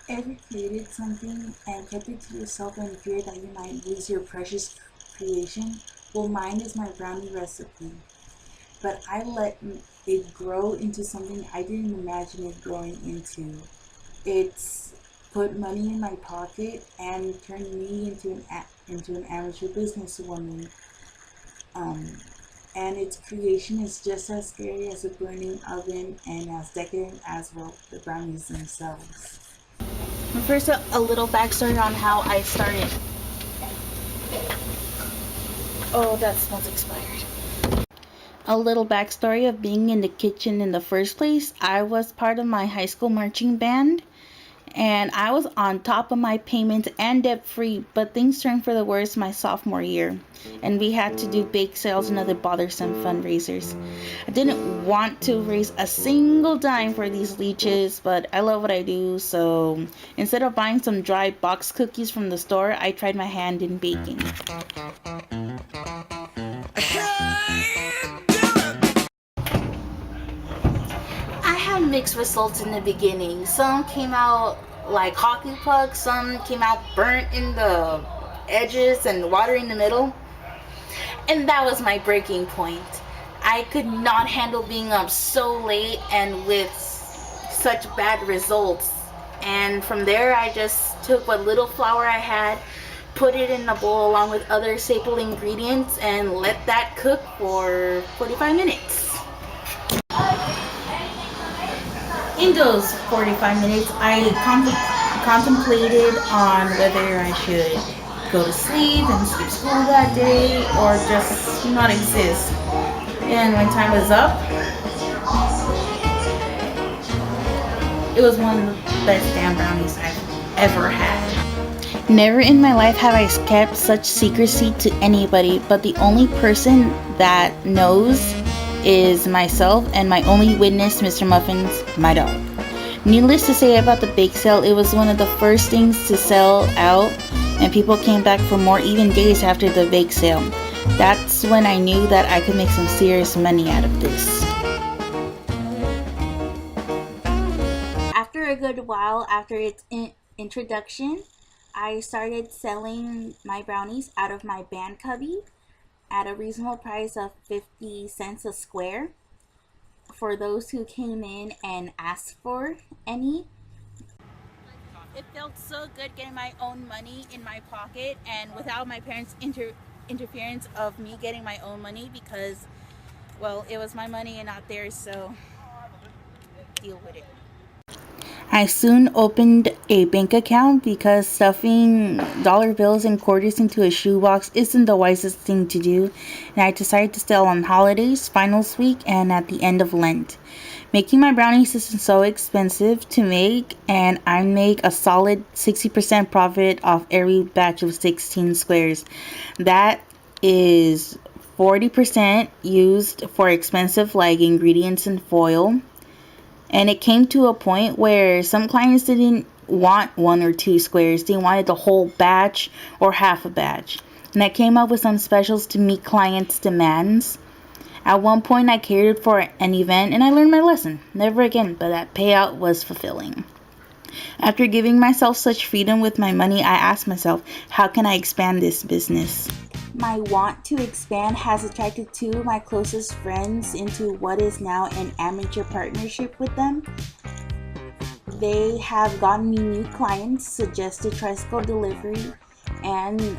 Ever created something and kept it to yourself in fear that you might lose your precious creation? Well, mine is my brownie recipe, but I let it grow into something I didn't imagine it growing into. It's put money in my pocket and turned me into an amateur businesswoman. Um, and its creation is just as scary as a burning oven and as decadent as well the brownies themselves. First, a little backstory on how I started. Oh, that smells expired. A little backstory of being in the kitchen in the first place. I was part of my high school marching band, and I was on top of my payments and debt free, but things turned for the worse my sophomore year, and we had to do bake sales and other bothersome fundraisers. I didn't want to raise a single dime for these leeches, but I love what I do, so instead of buying some dry box cookies from the store, I tried my hand in baking. I had mixed results in the beginning. Some came out like hockey pucks, some came out burnt in the edges and watery in the middle. And that was my breaking point. I could not handle being up so late and with such bad results. And from there, I just took what little flour I had, put it in a bowl along with other staple ingredients, and let that cook for 45 minutes. In those 45 minutes, I contemplated on whether I should go to sleep and skip school that day or just not exist. And when time was up, it was one of the best damn brownies I've ever had. Never in my life have I kept such secrecy to anybody, but the only person that knows is myself, and my only witness, Mr. Muffins, my dog. Needless to say about the bake sale, it was one of the first things to sell out, and people came back for more even days after the bake sale. That's when I knew that I could make some serious money out of this. After a good while after its introduction, I started selling my brownies out of my band cubby at a reasonable price of 50 cents a square for those who came in and asked for any. It felt so good getting my own money in my pocket and without my parents' interference of me getting my own money because, well, it was my money and not theirs, so deal with it. I soon opened a bank account because stuffing dollar bills and quarters into a shoebox isn't the wisest thing to do, and I decided to sell on holidays, finals week, and at the end of Lent. Making my brownies isn't so expensive to make, and I make a solid 60% profit off every batch of 16 squares. That is 40% used for expensive like ingredients and foil. And it came to a point where some clients didn't want one or two squares. They wanted the whole batch or half a batch. And I came up with some specials to meet clients' demands. At one point, I catered for an event and I learned my lesson. Never again, but that payout was fulfilling. After giving myself such freedom with my money, I asked myself, how can I expand this business? My want to expand has attracted two of my closest friends into what is now an amateur partnership with them. They have gotten me new clients, suggested tricycle delivery, and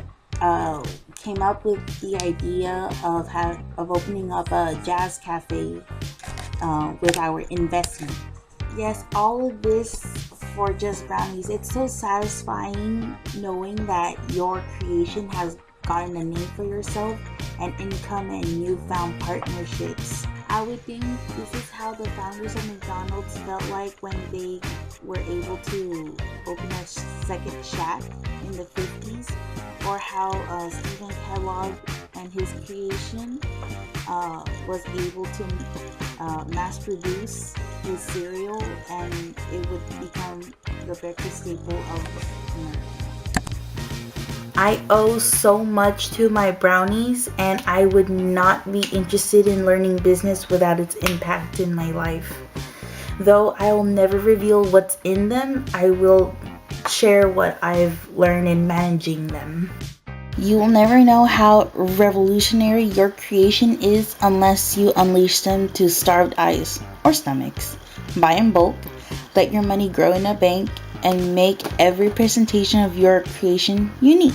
came up with the idea of opening up a jazz cafe with our investment. Yes, all of this for just brownies. It's so satisfying knowing that your creation has gotten a name for yourself and income and newfound partnerships. I would think this is how the founders of McDonald's felt like when they were able to open a second shack in the 50s, or how Stephen Kellogg and his creation was able to mass produce his cereal and it would become the breakfast staple of America. I owe so much to my brownies, and I would not be interested in learning business without its impact in my life. Though I will never reveal what's in them, I will share what I've learned in managing them. You will never know how revolutionary your creation is unless you unleash them to starved eyes or stomachs. Buy in bulk, let your money grow in a bank, and make every presentation of your creation unique.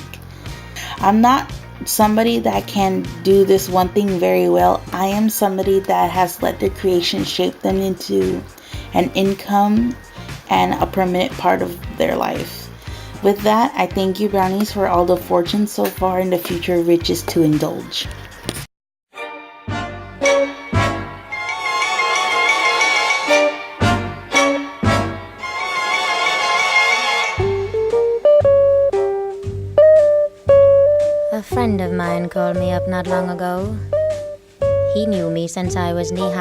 I'm not somebody that can do this one thing very well. I am somebody that has let their creation shape them into an income and a permanent part of their life. With that, I thank you, brownies, for all the fortune so far and the future riches to indulge. A friend of mine called me up not long ago. He knew me since I was knee-high